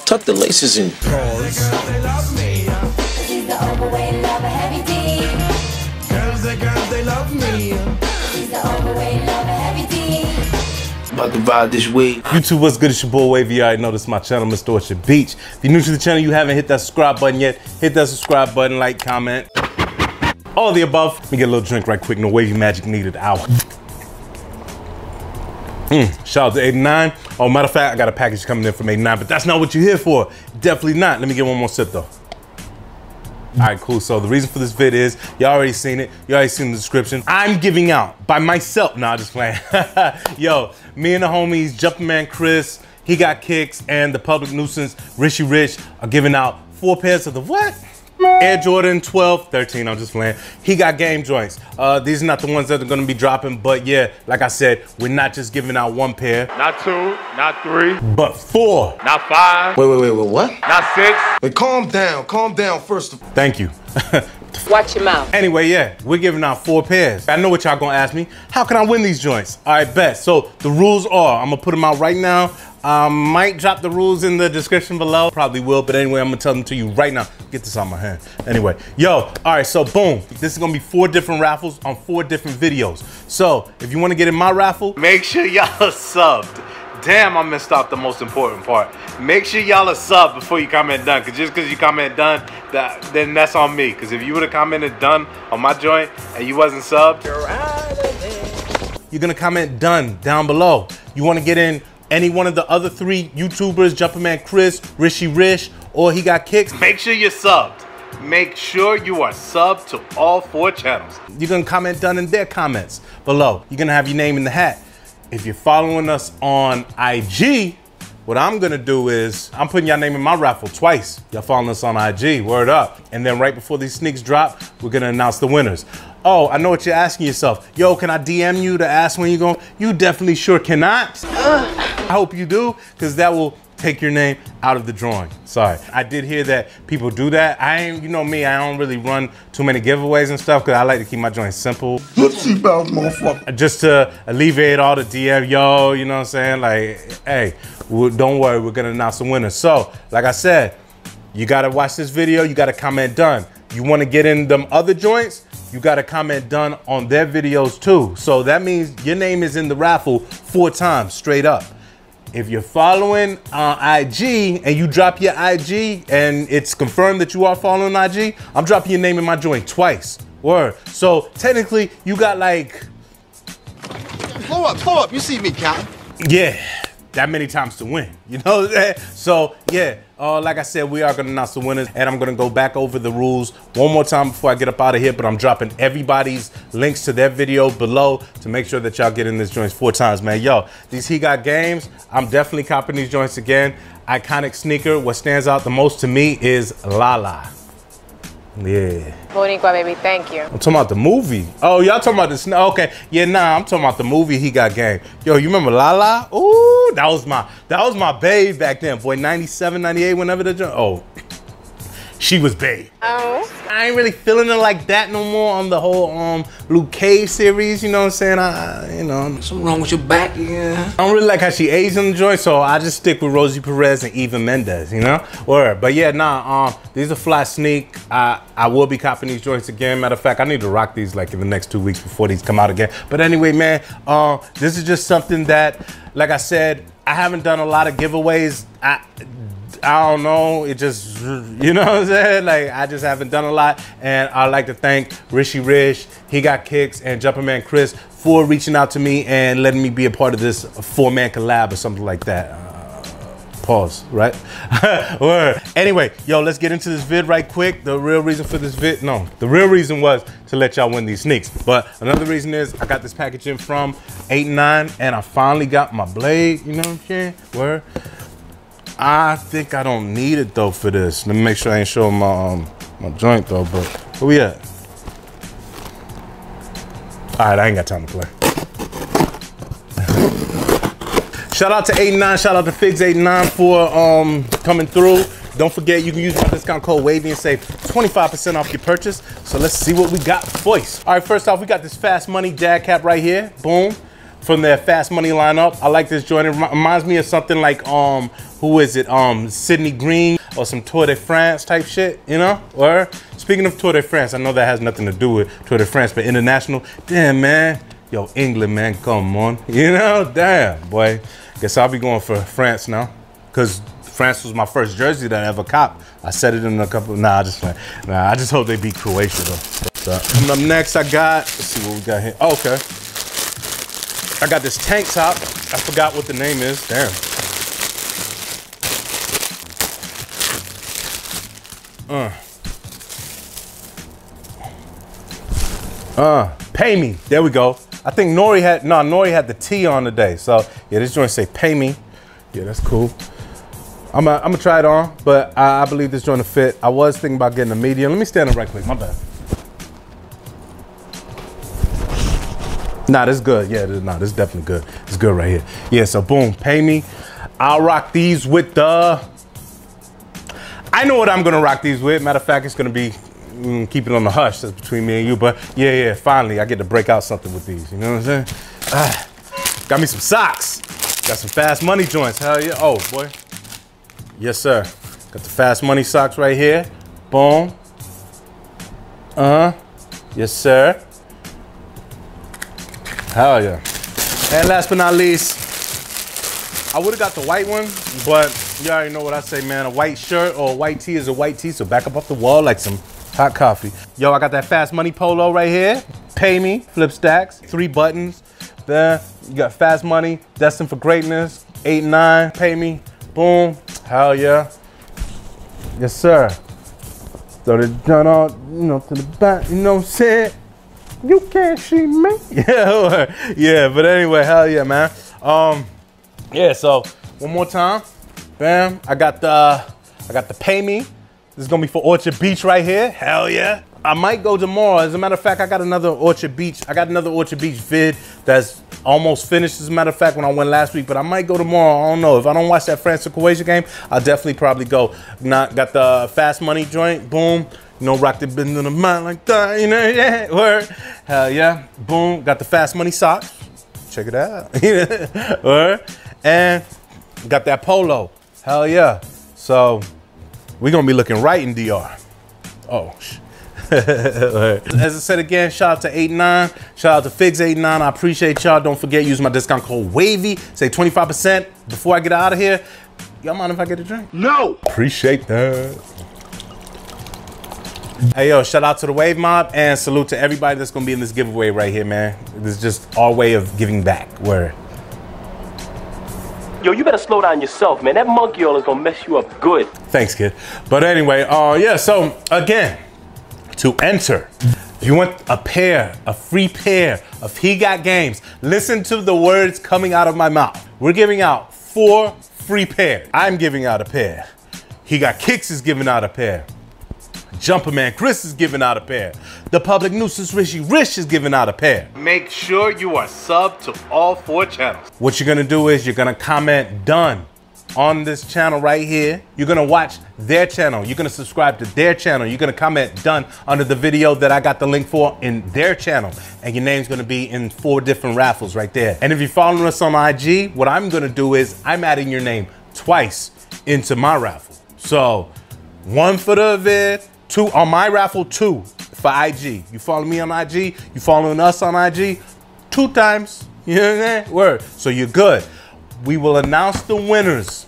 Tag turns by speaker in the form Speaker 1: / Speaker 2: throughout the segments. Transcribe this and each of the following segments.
Speaker 1: Tuck the laces in. About to ride this wave.
Speaker 2: YouTube, what's good? It's your boy Wavy. You already know this is my channel, Mr. Orchard Beach. If you're new to the channel, you haven't hit that subscribe button yet, hit that subscribe button, like, comment, all of the above. Let me get a little drink right quick. No wavy magic needed. Hour. Shout out to 89. Oh, matter of fact, I got a package coming in from 89, but that's not what you're here for. Definitely not. Let me get one more sip though. All right, cool. So the reason for this vid is, you already seen it. You already seen the description. I'm giving out by myself. Nah, just playing. Yo, me and the homies, JUMPERMAN KRIS, He Got Kicks, and the public nuisance, RISHI are giving out 4 pairs of the what? Air Jordan 12, 13, I'm just playing. He got game joints. These are not the ones that are gonna be dropping, but yeah, like I said, we're not just giving out 1 pair.
Speaker 3: Not 2, not 3.
Speaker 2: But 4.
Speaker 3: Not 5.
Speaker 1: Wait, what?
Speaker 3: Not 6.
Speaker 1: Wait, calm down first of all.
Speaker 2: Thank you.
Speaker 4: Watch your mouth.
Speaker 2: Anyway, yeah, we're giving out 4 pairs. I know what y'all gonna ask me. How can I win these joints? All right, bet. So the rules are, I'm gonna put them out right now. Might drop the rules in the description below. Probably will, but anyway, I'm gonna tell them to you right now. Get this out of my hand. Anyway, yo, all right, so boom. This is gonna be 4 different raffles on 4 different videos. So if you wanna get in my raffle, make sure y'all are subbed. Damn, I missed out the most important part. Make sure y'all are subbed before you comment done, cause just cause you comment done, then that's on me. Cause if you would've commented done on my joint and you wasn't subbed, you're gonna comment done down below. You wanna get in any one of the other 3 YouTubers, JUMPERMAN KRIS, RISHI, or He Got Kicks, make sure you're subbed. Make sure you are subbed to all 4 channels. You're gonna comment done in their comments below. You're gonna have your name in the hat. If you're following us on IG, what I'm gonna do is, I'm putting y'all name in my raffle twice. Y'all following us on IG, word up. And then right before these sneaks drop, we're gonna announce the winners. Oh, I know what you're asking yourself. Yo, can I DM you to ask when you're going? You definitely sure cannot. I hope you do, because that will take your name out of the drawing. Sorry. I did hear that people do that. You know me, I don't really run too many giveaways and stuff, because I like to keep my joints simple.
Speaker 1: Motherfucker.
Speaker 2: Just to alleviate all the DM, yo, you know what I'm saying? Like, hey, don't worry, we're gonna announce the winner. So, like I said, you gotta watch this video, you gotta comment done. You wanna get in them other joints, you gotta comment done on their videos too. So that means your name is in the raffle 4 times straight up. If you're following IG and you drop your IG and it's confirmed that you are following IG, I'm dropping your name in my joint twice. Word. So technically you got like...
Speaker 1: Slow up, you see me, Captain.
Speaker 2: Yeah, that many times to win, you know that? So yeah, like I said, we are gonna announce the winners, and I'm gonna go back over the rules one more time before I get up out of here, but I'm dropping everybody's links to their video below to make sure that y'all get in this joints 4 times, man. Yo, these He Got games, I'm definitely copping these joints again. Iconic sneaker, what stands out the most to me is Lala. Yeah.
Speaker 4: Boricua, baby, thank you.
Speaker 2: I'm talking about the movie. Oh, y'all talking about the okay. Yeah, nah, I'm talking about the movie He Got Game. Yo, you remember Lala? Ooh, that was my babe back then, boy. 97, 98, whenever the oh. She was babe.
Speaker 4: Oh.
Speaker 2: I ain't really feeling it like that no more on the whole Luke Cage series, you know what I'm saying? You know.
Speaker 1: Something wrong with your back, yeah.
Speaker 2: I don't really like how she aged in the joint, so I just stick with Rosie Perez and Eva Mendes, you know? Word. But yeah, nah, these are fly sneak. I will be copping these joints again. Matter of fact, I need to rock these like in the next 2 weeks before these come out again. But anyway, man, this is just something that, like I said, I haven't done a lot of giveaways. I don't know, it just, you know what I'm saying? Like, I just haven't done a lot. And I'd like to thank RISHI, He Got Kicks, and JUMPERMAN KRIS for reaching out to me and letting me be a part of this 4-man collab or something like that. Pause, right? Word. Anyway, yo, let's get into this vid right quick. The real reason for this vid, the real reason was to let y'all win these sneaks. But another reason is I got this package in from 89 and I finally got my blade, you know what I'm saying? Word. I think I don't need it though for this. Let me make sure I ain't showing my my joint though, but where we at? All right, I ain't got time to play. Shout out to 89, shout out to Figs89 for coming through. Don't forget, you can use my discount code WAVY and save 25% off your purchase. So let's see what we got first. All right, first off, we got this Fast Money dad cap right here. Boom. from their fast money lineup. I like this joint. It reminds me of something like, who is it? Sydney Green or some Tour de France type shit, you know? Or speaking of Tour de France, I know that has nothing to do with Tour de France, but international, damn, man. Yo, England, man, come on. You know, damn, boy. Guess I'll be going for France now, because France was my first jersey that I ever copped. I said it in a couple, I just hope they beat Croatia, though. So, coming up next, I got, let's see what we got here. Oh, okay. I got this tank top. I forgot what the name is. Damn. Pay me. There we go. I think Nori had the T on today. So yeah, this joint say pay me. Yeah, that's cool. I'm gonna try it on, but I believe this joint will fit. I was thinking about getting a medium. Let me stand up right quick. My bad. Nah, this is good. Yeah, this is definitely good. It's good right here. Yeah, so boom, pay me. I'll rock these with the, I know what I'm gonna rock these with. Matter of fact, it's gonna be, keep it on the hush, that's between me and you, but yeah, finally I get to break out something with these, you know what I'm saying? Got me some socks. Got some fast money joints, hell yeah. Oh, boy. Yes, sir. Got the fast money socks right here. Boom. Yes, sir. Hell yeah. And last but not least, I would've got the white one, but you already know what I say, man. A white shirt or a white tee is a white tee, so back up off the wall like some hot coffee. Yo, I got that fast money polo right here. Pay me, flip stacks, 3 buttons. There, you got fast money, destined for greatness, 8 and 9, pay me, boom, hell yeah. Yes, sir. Throw the gun on, you know, to the back, you know what I'm saying? You can't see me. Yeah, but anyway, hell yeah, man. Yeah, so one more time. Bam, I got the pay me. This is gonna be for Orchard Beach right here. Hell yeah. I might go tomorrow. As a matter of fact, I got another Orchard Beach vid that's almost finished, as a matter of fact, when I went last week, but I might go tomorrow. I don't know. If I don't watch that France and Croatia game, I'll definitely probably go. Got the fast money joint, boom. You know, rock the bend in the mind like that, you know, yeah, word. Hell yeah, boom. Got the fast money socks. Check it out. Word. And got that polo. Hell yeah. So we're gonna be looking right in DR. Oh, as I said again, shout out to 8-9, shout out to Figs89. I appreciate y'all. Don't forget, use my discount code WAVY. Say 25% before I get out of here. Y'all mind if I get a drink?
Speaker 1: No.
Speaker 2: Appreciate that. Hey, yo, shout out to the Wave Mob and salute to everybody that's gonna be in this giveaway right here, man. This is just our way of giving back. Word.
Speaker 5: Yo, you better slow down yourself, man. That monkey oil is gonna mess you up good.
Speaker 2: Thanks, kid. But anyway, yeah, so again, to enter, if you want a free pair of He Got Games, listen to the words coming out of my mouth. We're giving out 4 free pairs. I'm giving out a pair. He Got Kicks is giving out a pair. JUMPERMAN KRIS is giving out a pair. The Public Nuisance RISHI is giving out a pair.
Speaker 3: Make sure you are subbed to all 4 channels.
Speaker 2: What you're gonna do is you're gonna comment done on this channel right here. You're gonna watch their channel. You're gonna subscribe to their channel. You're gonna comment done under the video that I got the link for in their channel. And your name's gonna be in 4 different raffles right there. And if you're following us on IG, what I'm gonna do is I'm adding your name twice into my raffle. So 1 for the vid, 2 on my raffle, 2 for IG. You follow me on IG, you following us on IG, 2 times. You know what I'm saying? Word. So you're good. We will announce the winners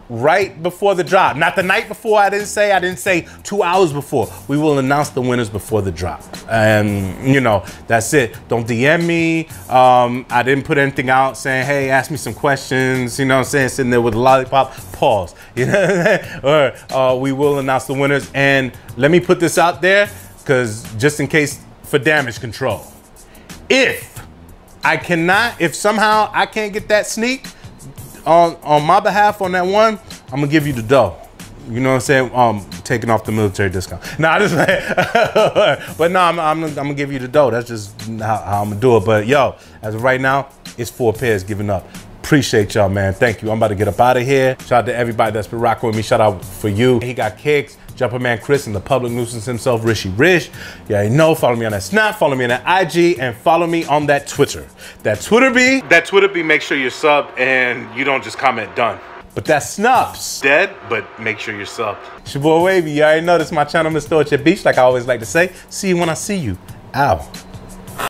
Speaker 2: right before the drop. Not the night before, I didn't say 2 hours before. We will announce the winners before the drop. And you know, that's it. Don't DM me. I didn't put anything out saying, hey, ask me some questions, you know what I'm saying? Sitting there with a lollipop, pause. You know, or we will announce the winners. And let me put this out there, because just in case, for damage control. If somehow I can't get that sneak, on my behalf on that one, I'm gonna give you the dough. You know what I'm saying? Taking off the military discount. Nah, just but no, I'm gonna give you the dough. That's just how I'm gonna do it. But yo, as of right now, it's 4 pairs giving up. Appreciate y'all, man. Thank you. I'm about to get up out of here. Shout out to everybody that's been rocking with me. Shout out for you. He got kicks. JUMPERMAN KRIS and the public nuisance himself, RISHI Rish. Yeah, you know, follow me on that Snap, follow me on that IG, and follow me on that Twitter. That Twitter be,
Speaker 3: Make sure you're subbed and you don't just comment done.
Speaker 2: but that Snups.
Speaker 3: Dead, but make sure you're subbed.
Speaker 2: It's your boy Wavy. You already know this is my channel, Mr. At Your Beach, like I always like to say. See you when I see you. Ow.